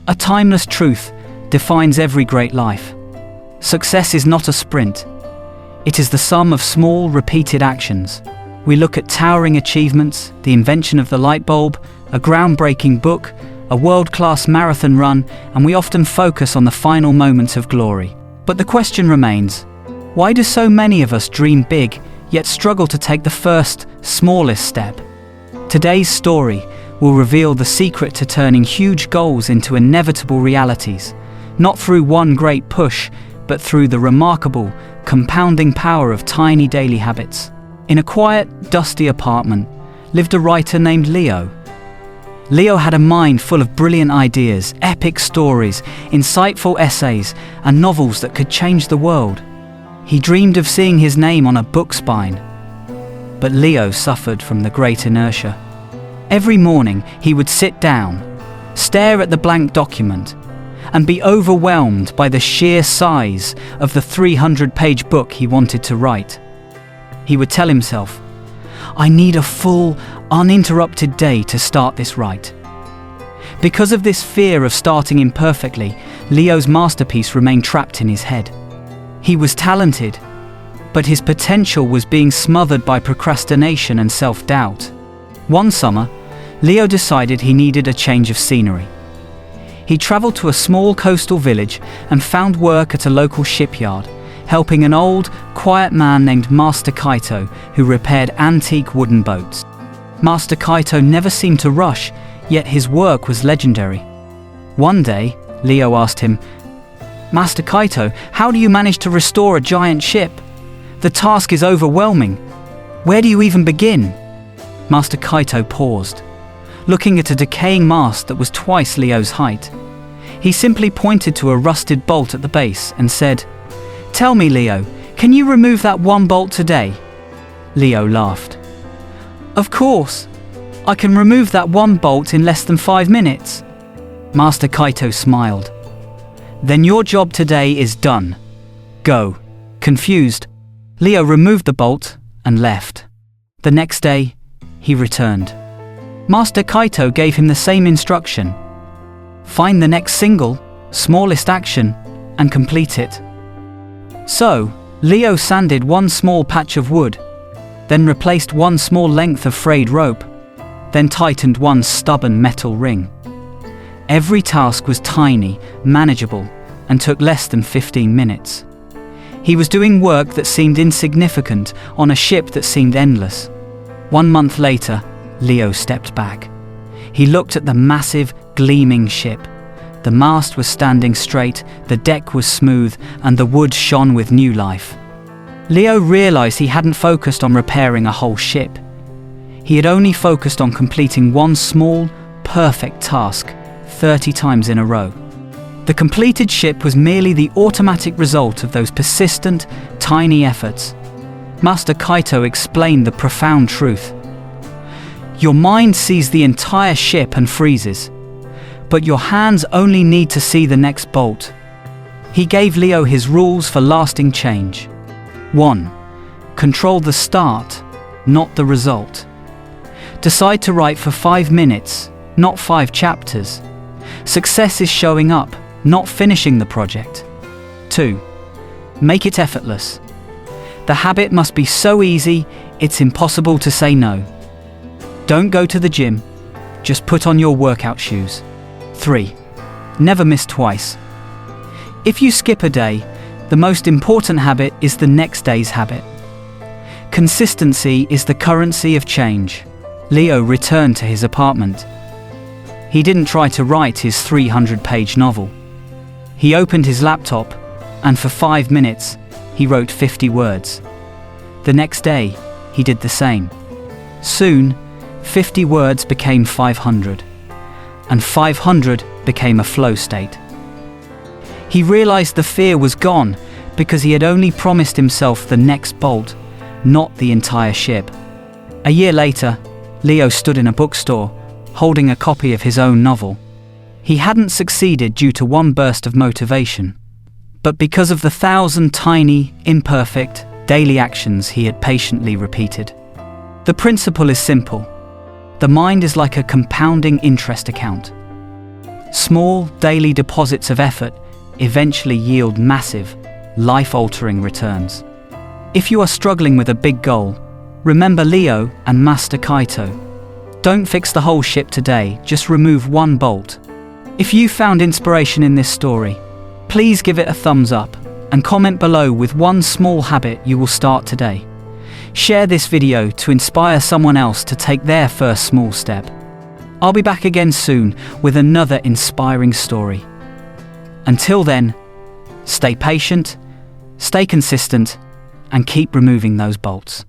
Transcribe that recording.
A timeless truth defines every great life. Success is not a sprint. It is the sum of small, repeated actions. We look at towering achievements, the invention of the light bulb, a groundbreaking book, a world-class marathon run, and we often focus on the final moments of glory. But the question remains, why do so many of us dream big, yet struggle to take the first, smallest step? Today's story will reveal the secret to turning huge goals into inevitable realities, not through one great push, but through the remarkable, compounding power of tiny daily habits. In a quiet, dusty apartment lived a writer named Leo. Leo had a mind full of brilliant ideas, epic stories, insightful essays, and novels that could change the world. He dreamed of seeing his name on a book spine. But Leo suffered from the great inertia. Every morning he would sit down, stare at the blank document, and be overwhelmed by the sheer size of the 300-page book he wanted to write. He would tell himself, "I need a full, uninterrupted day to start this right." Because of this fear of starting imperfectly, Leo's masterpiece remained trapped in his head. He was talented, but his potential was being smothered by procrastination and self-doubt. One summer, Leo decided he needed a change of scenery. He traveled to a small coastal village and found work at a local shipyard, helping an old, quiet man named Master Kaito, who repaired antique wooden boats. Master Kaito never seemed to rush, yet his work was legendary. One day, Leo asked him, "Master Kaito, how do you manage to restore a giant ship? The task is overwhelming. Where do you even begin?" Master Kaito paused, looking at a decaying mast that was twice Leo's height. He simply pointed to a rusted bolt at the base and said, "Tell me, Leo, can you remove that one bolt today?" Leo laughed. "Of course. I can remove that one bolt in less than 5 minutes." Master Kaito smiled. "Then your job today is done. Go." Confused, Leo removed the bolt and left. The next day, he returned. Master Kaito gave him the same instruction. Find the next single, smallest action, and complete it. So, Leo sanded one small patch of wood, then replaced one small length of frayed rope, then tightened one stubborn metal ring. Every task was tiny, manageable, and took less than 15 minutes. He was doing work that seemed insignificant on a ship that seemed endless. 1 month later, Leo stepped back. He looked at the massive, gleaming ship. The mast was standing straight, the deck was smooth, and the wood shone with new life. Leo realized he hadn't focused on repairing a whole ship. He had only focused on completing one small, perfect task 30 times in a row. The completed ship was merely the automatic result of those persistent, tiny efforts. Master Kaito explained the profound truth. Your mind sees the entire ship and freezes, but your hands only need to see the next bolt. He gave Leo his rules for lasting change. 1. Control the start, not the result. Decide to write for 5 minutes, not 5 chapters. Success is showing up, not finishing the project. 2. Make it effortless. The habit must be so easy, it's impossible to say no. Don't go to the gym, just put on your workout shoes. 3. Never miss twice. If you skip a day, the most important habit is the next day's habit. Consistency is the currency of change. Leo returned to his apartment. He didn't try to write his 300-page novel. He opened his laptop, and for 5 minutes, he wrote 50 words. The next day, he did the same. Soon, 50 words became 500, and 500 became a flow state. He realized the fear was gone because he had only promised himself the next bolt, not the entire ship. A year later, Leo stood in a bookstore, holding a copy of his own novel. He hadn't succeeded due to one burst of motivation, but because of the 1,000 tiny, imperfect, daily actions he had patiently repeated. The principle is simple. The mind is like a compounding interest account. Small, daily deposits of effort eventually yield massive, life-altering returns. If you are struggling with a big goal, remember Leo and Master Kaito. Don't fix the whole ship today, just remove one bolt. If you found inspiration in this story, please give it a thumbs up and comment below with one small habit you will start today. Share this video to inspire someone else to take their first small step. I'll be back again soon with another inspiring story. Until then, stay patient, stay consistent, and keep removing those bolts.